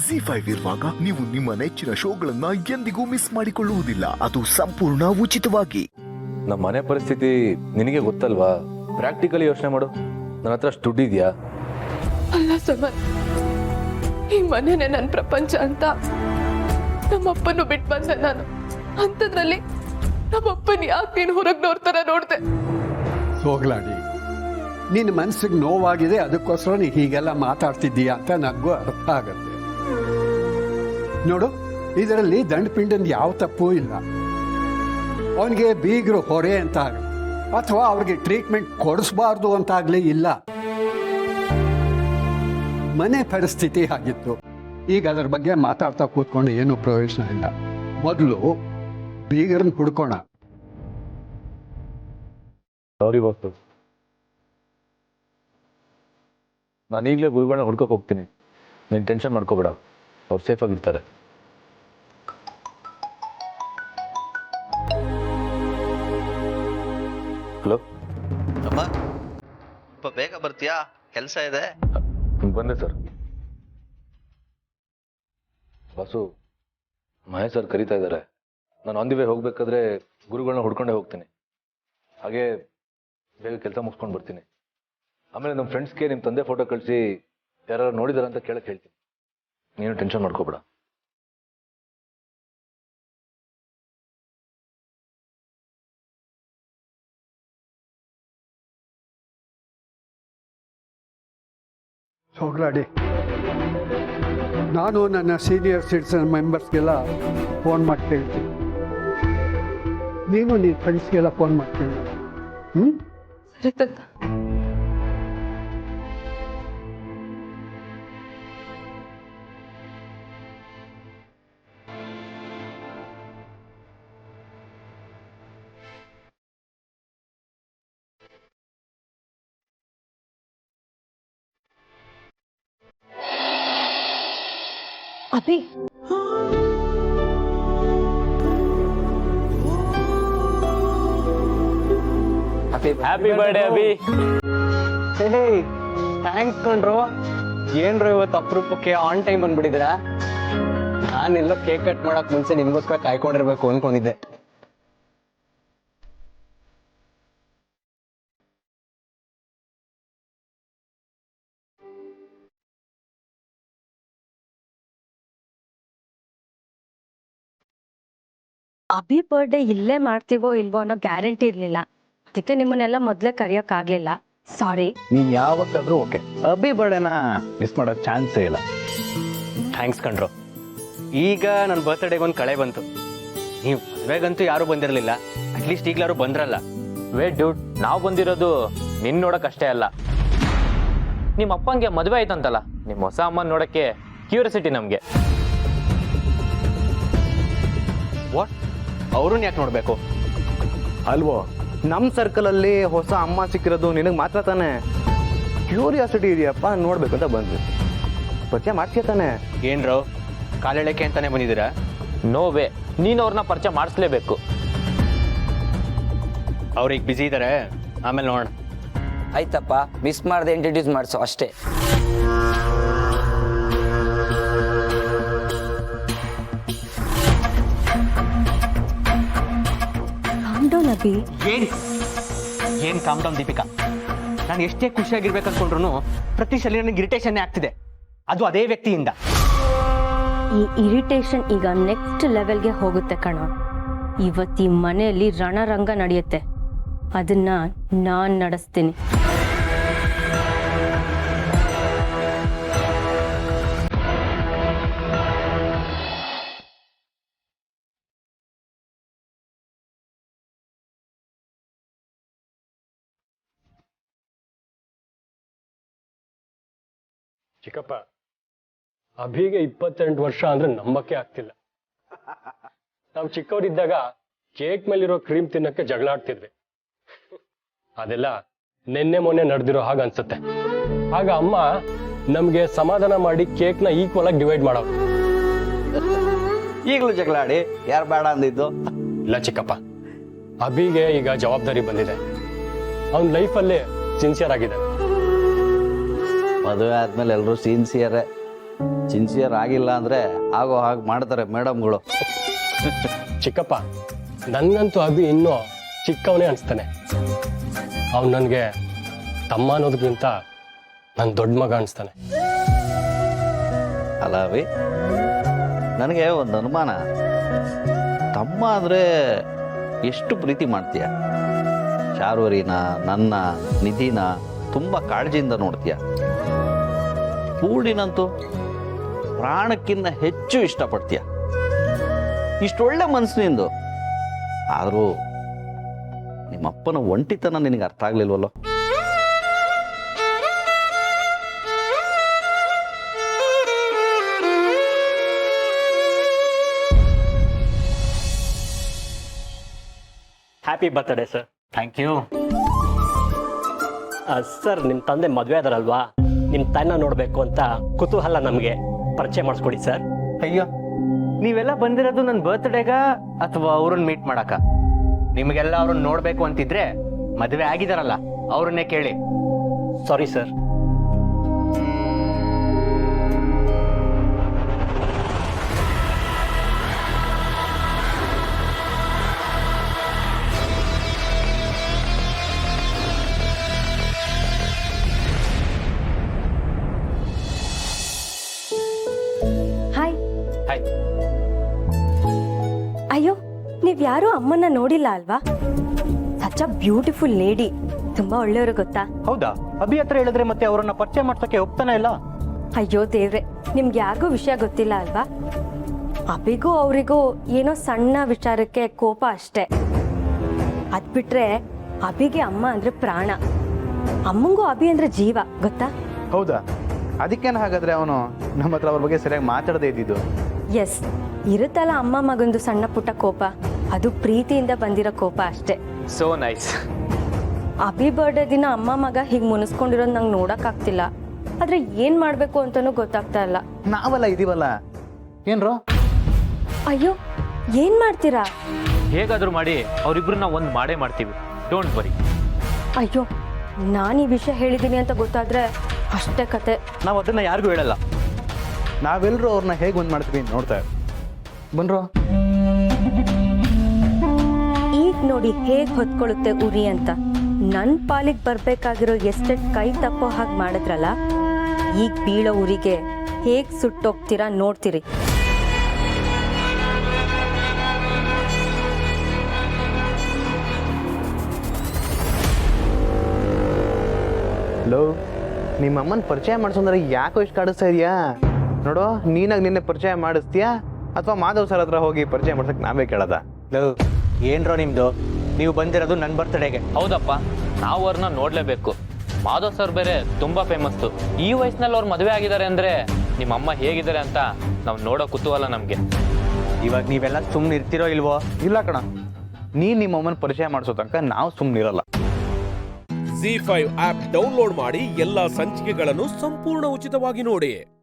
ZEE5 ಇರುವಾಗ ನೀವು ನಿಮ್ಮ ನೆಚ್ಚಿನ ಶೋಗಳನ್ನ ಎಂದಿಗೂ ಮಿಸ್ ಮಾಡಿಕೊಳ್ಳುವುದಿಲ್ಲ. ಅದು ಸಂಪೂರ್ಣ ಉಚಿತವಾಗಿ. ನಮ್ಮ ಮನೆ ಪರಿಸ್ಥಿತಿ ನಿನಗೆ ಗೊತ್ತಲ್ವಾ? ಪ್ರಾಕ್ಟಿಕಲಿ ಯೋಚನೆ ಮಾಡು. ನನ್ನ ಹತ್ರ ಅಷ್ಟು ದುಡ್ಡಿದ್ಯಾ? ಅಲ್ಲ ಸಮರ್, ಈ ಮನೆನೇ ನನ್ನ ಪ್ರಪಂಚ ಅಂತ ನಮ್ಮಪ್ಪನ್ನು ಬಿಟ್ಟು ಬಂದೆ ನಾನು. ಅಂಥದ್ರಲ್ಲಿ ನಮ್ಮಪ್ಪನ ಯಾಕೆ ನೀನು ಹೊರಗೆ ನೋಡ್ತಾರ ನೋಡ್ದೆ? ಹೋಗ್ಲಾಡಿ, ನಿನ್ನ ಮನಸ್ಸಿಗೆ ನೋವಾಗಿದೆ, ಅದಕ್ಕೋಸ್ಕರ ನೀ ಹೀಗೆಲ್ಲ ಮಾತಾಡ್ತಿದ್ದೀಯ ಅಂತ ನನಗೂ ಅರ್ಥ ಆಗತ್ತೆ. ನೋಡು, ಇದರಲ್ಲಿ ದಂಡಪಿಂಡನ ಯಾವ ತಪ್ಪೂ ಇಲ್ಲ. ಅವನಿಗೆ ಬೀಗರು ಹೊರೆ ಅಂತ ಅಥವಾ ಅವ್ರಿಗೆ ಟ್ರೀಟ್ಮೆಂಟ್ ಕೊಡಿಸ್ಬಾರ್ದು ಅಂತಾಗ್ಲೇ ಇಲ್ಲ. ಮನೆ ಪರಿಸ್ಥಿತಿ ಆಗಿತ್ತು. ಈಗ ಅದರ ಬಗ್ಗೆ ಮಾತಾಡ್ತಾ ಕೂತ್ಕೊಂಡು ಏನು ಪ್ರಯೋಜನ ಇಲ್ಲ. ಮೊದಲು ಬೀಗರನ್ನ ಹುಡ್ಕೋಣ. ಸಾರಿ ಬಾಸು, ನಾನು ಈಗಲೇ ಗುರುಗಳನ್ನ ಹುಡ್ಕೋಕೆ ಹೋಗ್ತೀನಿ. ನೀನು ಟೆನ್ಷನ್ ಮಾಡ್ಕೋಬೇಡ, ಅವ್ರು ಸೇಫಾಗಿರ್ತಾರೆ. ಹಲೋ ಅಮ್ಮ, ಸ್ವಲ್ಪ ಬೇಗ ಬರ್ತೀಯಾ? ಕೆಲಸ ಇದೆ. ಬಂದೆ ಸರ್. ಬಾಸು, ಮಹೇಶ್ ಸರ್ ಕರೀತಾ ಇದ್ದಾರೆ. ನಾನು ಆನ್ ದಿ ವೇ ಹೋಗ್ಬೇಕಾದ್ರೆ ಗುರುಗಳನ್ನ ಹುಡ್ಕೊಂಡೇ ಹೋಗ್ತೀನಿ. ಹಾಗೆ ಬೇಗ ಕೆಲಸ ಮುಗಿಸ್ಕೊಂಡು ಬರ್ತೀನಿ. ಆಮೇಲೆ ನಮ್ಮ ಫ್ರೆಂಡ್ಸ್ಗೆ ನಿಮ್ಮ ತಂದೆ ಫೋಟೋ ಕಳಿಸಿ ಯಾರು ನೋಡಿದಾರ ಅಂತ ಕೇಳಕ್ಕೆ ಹೇಳ್ತೀನಿ. ನೀನು ಟೆನ್ಷನ್ ಮಾಡ್ಕೋಬೇಡ. ಹೋಗ್ಲಾಡಿ, ನಾನು ನನ್ನ ಸೀನಿಯರ್ ಸಿಟಿಸನ್ ಮೆಂಬರ್ಸ್ಗೆಲ್ಲ ಫೋನ್ ಮಾಡಿ ಕೇಳ್ತೀನಿ. ನೀನು ನಿನ್ನ ಫ್ರೆಂಡ್ಸ್ಗೆಲ್ಲ ಫೋನ್ ಮಾಡ್ತೀನಿ. ಸರಿ ತಾತ. Abhi, happy birthday Abhi. Thanks ಕಣ್ರು. ಏನ್ರು ಇವತ್ತು ಅಪರೂಪಕ್ಕೆ ಆನ್ ಟೈಮ್ ಬಂದ್ಬಿಟ್ಟಿದ್ದೀರಾ? ನಾನೆಲ್ಲೋ ಕೇಕ್ ಕಟ್ ಮಾಡಕ್ ಮುಂಚೆ ನಿಮ್ಗೋಸ್ಕರ ಕಾಯ್ಕೊಂಡಿರ್ಬೇಕು ಅನ್ಕೊಂಡಿದ್ದೆ. ಅಭಿ ಬರ್ಡೇ ಇಲ್ಲೇ ಮಾಡ್ತೀವೋ ಇಲ್ವೋ ಅನ್ನೋ ಗ್ಯಾರಂಟಿ ಇರ್ಲಿಲ್ಲ. ಅದಕ್ಕೆ ನಿಮ್ಮನ್ನೆಲ್ಲ ಮೊದ್ಲೇ ಕರೆಯೋಕ್ ಆಗ್ಲಿಲ್ಲ. ಸಾರಿ. ನೀನ್ ಯಾವತ್ತಾದ್ರೂ ಓಕೆ, ಅಭಿ ಬರ್ಡೇನ ಮಿಸ್ ಮಾಡೋ ಚಾನ್ಸೇ ಇಲ್ಲ. ಥ್ಯಾಂಕ್ಸ್ ಕಣ್ರು. ಈಗ ನನ್ನ ಬರ್ತ್ಡೇಗೆ ಒಂದು ಕಳೆ ಬಂತು. ನೀವು ಮದ್ವೆಗಂತೂ ಯಾರು ಬಂದಿರಲಿಲ್ಲ, ಅಟ್ಲೀಸ್ಟ್ ಈಗ್ಲಾರು ಬಂದ್ರಲ್ಲ. ವೇಟ್ ಡ್ಯೂಡ್, ನಾವು ಬಂದಿರೋದು ನಿನ್ ನೋಡಕ್ ಅಷ್ಟೇ ಅಲ್ಲ. ನಿಮ್ಮ ಅಪ್ಪಂಗೆ ಮದುವೆ ಆಯ್ತಂತಲ್ಲ, ನಿಮ್ಮ ಹೊಸ ಅಮ್ಮನ್ ನೋಡಕ್ಕೆ ಕ್ಯೂರಿಯಾಸಿಟಿ ನಮ್ಗೆ. ವಾಟ್? ಅವ್ರನ್ನ ಯಾಕೆ ನೋಡ್ಬೇಕು ಅಲ್ವೋ? ನಮ್ಮ ಸರ್ಕಲಲ್ಲಿ ಹೊಸ ಅಮ್ಮ ಸಿಕ್ಕಿರೋದು ನಿನಗೆ ಮಾತ್ರ ತಾನೆ. ಕ್ಯೂರಿಯಾಸಿಟಿ ಇದೆಯಪ್ಪ, ನೋಡ್ಬೇಕು ಅಂತ ಬಂದ್ವಿ. ಪರಿಚಯ ಮಾಡ್ತೀಯ ತಾನೆ? ಏನ್ರೋ ಕಾಲೆಳಕ್ಕೆ ಅಂತಾನೆ ಬಂದಿದ್ದೀರಾ? ನೋ ವೇ, ನೀನು ಅವ್ರನ್ನ ಪರಿಚಯ ಮಾಡಿಸ್ಲೇಬೇಕು. ಅವ್ರಿಗೆ ಬ್ಯುಸಿ ಇದ್ದಾರೆ, ಆಮೇಲೆ ನೋಡೋಣ. ಆಯ್ತಪ್ಪ, ಮಿಸ್ ಮಾಡದೆ ಇಂಟ್ರೊಡ್ಯೂಸ್ ಮಾಡಿಸು ಅಷ್ಟೇ. ಅಭಿ, ಏನ್ ಕಾಮ್ ಡೌನ್ ದೀಪಿಕಾ. ನಾನು ಎಷ್ಟೇ ಖುಷಿಯಾಗಿರ್ಬೇಕು ಅನ್ಕೊಂಡ್ರು ಪ್ರತಿ ಸಲ ನನಗೆ ಇರಿಟೇಷನ್ನೇ ಆಗ್ತಿದೆ. ಅದು ಅದೇ ವ್ಯಕ್ತಿಯಿಂದ. ಈ ಇರಿಟೇಷನ್ ಈಗ ನೆಕ್ಸ್ಟ್ ಲೆವೆಲ್ಗೆ ಹೋಗುತ್ತೆ ಕಣ. ಇವತ್ತು ಈ ಮನೆಯಲ್ಲಿ ರಣರಂಗ ನಡೆಯುತ್ತೆ. ಅದನ್ನ ನಾನ್ ನಡೆಸ್ತೀನಿ. ಚಿಕ್ಕಪ್ಪ, ಅಭಿಗೆ 28 ವರ್ಷ ಅಂದ್ರೆ ನಂಬಕ್ಕೆ ಆಗ್ತಿಲ್ಲ. ನಾವು ಚಿಕ್ಕವರಿದ್ದಾಗ ಕೇಕ್ ಮೇಲಿರೋ ಕ್ರೀಮ್ ತಿನ್ನಕ್ಕೆ ಜಗಳ ಆಡ್ತಿದ್ವಿ. ಅದೆಲ್ಲ ನಿನ್ನೆ ಮೊನ್ನೆ ನಡೆದಿರೋ ಹಾಗೆ ಅನ್ಸುತ್ತೆ. ಆಗ ಅಮ್ಮ ನಮ್ಗೆ ಸಮಾಧಾನ ಮಾಡಿ ಕೇಕ್ನ ಈಕ್ವಲ್ ಆಗಿ ಡಿವೈಡ್ ಮಾಡೋರು. ಈಗಲೂ ಜಗಳ ಆಡಿ ಯಾರು ಬೇಡ ಅಂದಿದ್ದು? ಇಲ್ಲ ಚಿಕ್ಕಪ್ಪ, ಅಭಿಗೆ ಈಗ ಜವಾಬ್ದಾರಿ ಬಂದಿದೆ. ಅವನ ಲೈಫಲ್ಲಿ ಸಿನ್ಸಿಯರ್ ಆಗಿದೆ. ಮದುವೆ ಆದ್ಮೇಲೆ ಎಲ್ಲರೂ ಸಿನ್ಸಿಯರೇ. ಸಿನ್ಸಿಯರ್ ಆಗಿಲ್ಲ ಅಂದರೆ ಆಗೋ ಹಾಗೆ ಮಾಡ್ತಾರೆ ಮೇಡಮ್ಗಳು. ಚಿಕ್ಕಪ್ಪ, ನನ್ಗಂತೂ ಅಭಿ ಇನ್ನೂ ಚಿಕ್ಕವನೇ ಅನಿಸ್ತಾನೆ. ಅವ್ನು ನನಗೆ ತಮ್ಮ ಅನ್ನೋದಕ್ಕಿಂತ ನನ್ನ ದೊಡ್ಡ ಮಗ ಅನಿಸ್ತಾನೆ. ಅಲ್ಲ ಅಭಿ, ನನಗೆ ಒಂದು ಅನುಮಾನ. ತಮ್ಮ ಅಂದರೆ ಎಷ್ಟು ಪ್ರೀತಿ ಮಾಡ್ತೀಯ? ಶಾರ್ವರಿನ, ನನ್ನ, ನಿಧಿನ ತುಂಬ ಕಾಳಜಿಯಿಂದ ನೋಡ್ತೀಯ. ಪೂರ್ಣಿನಂತೂ ಪ್ರಾಣಕ್ಕಿಂತ ಹೆಚ್ಚು ಇಷ್ಟಪಡ್ತೀಯ. ಇಷ್ಟೊಳ್ಳೆ ಮನಸ್ಸಿನಿಂದು ಆದರೂ ನಿಮ್ಮಪ್ಪನ ಒಂಟಿತನ ನಿನಗೆ ಅರ್ಥ ಆಗ್ಲಿಲ್ವಲ್ಲೋ? Happy birthday sir. Thank you. Sir, ನಿಮ್ಮ ತಂದೆ ಮದುವೆ ಆದರಲ್ವಾ, ನಿಮ್ಮ ತಾಯಿನ ನೋಡಬೇಕು ಅಂತ ಕುತೂಹಲ ನಮಗೆ ಪರಿಚಯ ಮಾಡಿಸ್ಕೊಡಿ ಸರ್. ಅಯ್ಯೋ, ನೀವೆಲ್ಲ ಬಂದಿರೋದು ನನ್ನ ಬರ್ತ್ಡೇಗ ಅಥವಾ ಅವ್ರನ್ನ ಮೀಟ್ ಮಾಡಕ? ನಿಮಗೆಲ್ಲ ಅವ್ರನ್ನ ನೋಡ್ಬೇಕು ಅಂತಿದ್ರೆ ಮದುವೆ ಆಗಿದಾರಲ್ಲ ಅವ್ರನ್ನೇ ಕೇಳಿ. Sorry sir. ಹಾಯ್. ಹಾಯ್. ಅಯ್ಯೋ, ನೀವ್ ಯಾರೂ ಅಮ್ಮನ್ನ ನೋಡಿಲ್ಲ ಅಲ್ವಾ? Such a beautiful lady. ತುಂಬಾ ಒಳ್ಳೆಯವರು ಗೊತ್ತಾ? ಹೌದಾ? ಅಭಿ ಹತ್ರ ಹೇಳಿದ್ರೆ ಮತ್ತೆ ಅವರನ್ನ ಪರಿಚಯ ಮಾಡ್ಸಕ್ಕೆ ಒಪ್ತಾನೆ ಇಲ್ಲ. ಅಯ್ಯೋ ದೇವ್ರೆ, ನಿಮ್ಗೆ ಯಾರಿಗೂ ವಿಷಯ ಗೊತ್ತಿಲ್ಲ ಅಲ್ವಾ? ಅಭಿಗೂ ಅವರಿಗೂ ಏನೋ ಸಣ್ಣ ವಿಚಾರಕ್ಕೆ ಕೋಪ ಅಷ್ಟೇ. ಅದ್ಬಿಟ್ರೆ ಅಭಿಗೆ ಅಮ್ಮ ಅಂದ್ರೆ ಪ್ರಾಣ. ಅಮ್ಮಂಗೂ ಅಭಿ ಅಂದ್ರೆ ಜೀವ, ಗೊತ್ತಾ? ಹೌದಾ? ಅದಕ್ಕೇನು ಹಾಗಾದ್ರೆ ಅವನು ನಮ್ಮ ಹತ್ರ ಅವ್ರ ಬಗ್ಗೆ ಸರಿಯಾಗಿ ಮಾತಾಡದೇ ಇದ್ದಿದ್ದು? ಎಸ್, ಇರುತ್ತಲ್ಲ ಅಮ್ಮ ಮಗಂದು ಸಣ್ಣ ಪುಟ್ಟ ಕೋಪ, ಅದು ಪ್ರೀತಿಯಿಂದ ಬಂದಿರೋ ಕೋಪ ಅಷ್ಟೇ. So nice. ಅಭಿ ಬರ್ಡೇ ದಿನ ಅಮ್ಮ ಮಗ ಹೀಗೆ ಮುನಿಸ್ಕೊಂಡಿರೋದು ನಂಗೆ ನೋಡಕ್ಕಾಗ್ತಿಲ್ಲ. ಆದ್ರೆ ಏನ್ ಮಾಡ್ಬೇಕು ಅಂತಾನೂ ಗೊತ್ತಾಗ್ತಾ ಇಲ್ಲ. ನಾವೆಲ್ಲ ಇದೀವಲ್ಲ, ಏನ್ರೋ? ಅಯ್ಯೋ, ಏನ್ ಮಾಡ್ತೀರಾ? ಹೇಗಾದ್ರೂ ಮಾಡಿ ಅವರಿಬ್ರನ್ನ ಒಂದು ಮಾಡೇ ಮಾಡ್ತೀವಿ. Don't worry. ಅಯ್ಯೋ, ನಾನು ಈ ವಿಷಯ ಹೇಳಿದ್ದೀನಿ ಅಂತ ಗೊತ್ತಾದ್ರೆ ಅಷ್ಟೇ ಕತೆ. ನಾವು ಅದನ್ನ ಯಾರಿಗೂ ಹೇಳಲ್ಲ. ನಾವೆಲ್ಲರೂ ಅವ್ರನ್ನ ಹೇಗೆ ಒಂದು ಮಾಡ್ತೀವಿ ನೋಡ್ತಾ ಬನ್ರೋ. ಈಗ ನೋಡಿ ಹೇಗ್ ಹೊತ್ಕೊಳ್ಳುತ್ತೆ ಉರಿ ಅಂತ. ನನ್ ಪಾಲಿಗೆ ಬರ್ಬೇಕಾಗಿರೋ ಎಷ್ಟೆಷ್ಟು ಕೈ ತಪ್ಪೋ ಹಾಗೆ ಮಾಡಿದ್ರಲ್ಲ, ಈಗ ಬೀಳೋ ಉರಿಗೆ ಹೇಗ್ ಸುಟ್ಟೋಗ್ತೀರಾ ನೋಡ್ತೀರಿ. ಹಲೋ, ನಿಮ್ಮ ಅಮ್ಮನ ಪರಿಚಯ ಮಾಡಿಸೋಂದ್ರೆ ಯಾಕೋ ಇಷ್ಟು ಕಾಡಿಸ್ತಾ ಇದೆಯಾ? ನೋಡೋ, ನೀನಾಗ ನಿನ್ನೆ ಪರಿಚಯ ಮಾಡಿಸ್ತೀಯಾ ಅಥವಾ ಮಾಧವ್ ಸರ್ ಹತ್ರ ಹೋಗಿ ಪರಿಚಯ ಮಾಡ್ಸಕ್ಕೆ ನಾವೇ ಕೇಳದ? ಏನ್ರೋ ನಿಮ್ದು? ನೀವು ಬಂದಿರೋದು ನನ್ನ ಬರ್ತ್ಡೇಗೆ. ಹೌದಪ್ಪ, ನಾವು ಅವ್ರನ್ನ ನೋಡ್ಲೇಬೇಕು. ಮಾಧವ್ ಸರ್ ಬೇರೆ ತುಂಬಾ ಫೇಮಸ್ಸು. ಈ ವಯಸ್ಸಿನಲ್ಲಿ ಅವ್ರು ಮದುವೆ ಆಗಿದ್ದಾರೆ ಅಂದ್ರೆ ನಿಮ್ಮ ಅಮ್ಮ ಹೇಗಿದ್ದಾರೆ ಅಂತ ನಾವು ನೋಡೋ ಕುತೂಹಲ ನಮಗೆ. ಇವಾಗ ನೀವೆಲ್ಲ ಸುಮ್ಮನೆ ಇರ್ತಿರೋ ಇಲ್ವೋ? ಇಲ್ಲ ಕಣ, ನಿಮ್ಮ ಅಮ್ಮನ ಪರಿಚಯ ಮಾಡಿಸೋ ತನಕ ನಾವು ಸುಮ್ಮನಿರಲ್ಲ. ZEE5 ಆಪ್ ಡೌನ್ಲೋಡ್ ಮಾಡಿ ಎಲ್ಲಾ ಸಂಚಿಕೆಗಳನ್ನು ಸಂಪೂರ್ಣ ಉಚಿತವಾಗಿ ನೋಡಿ.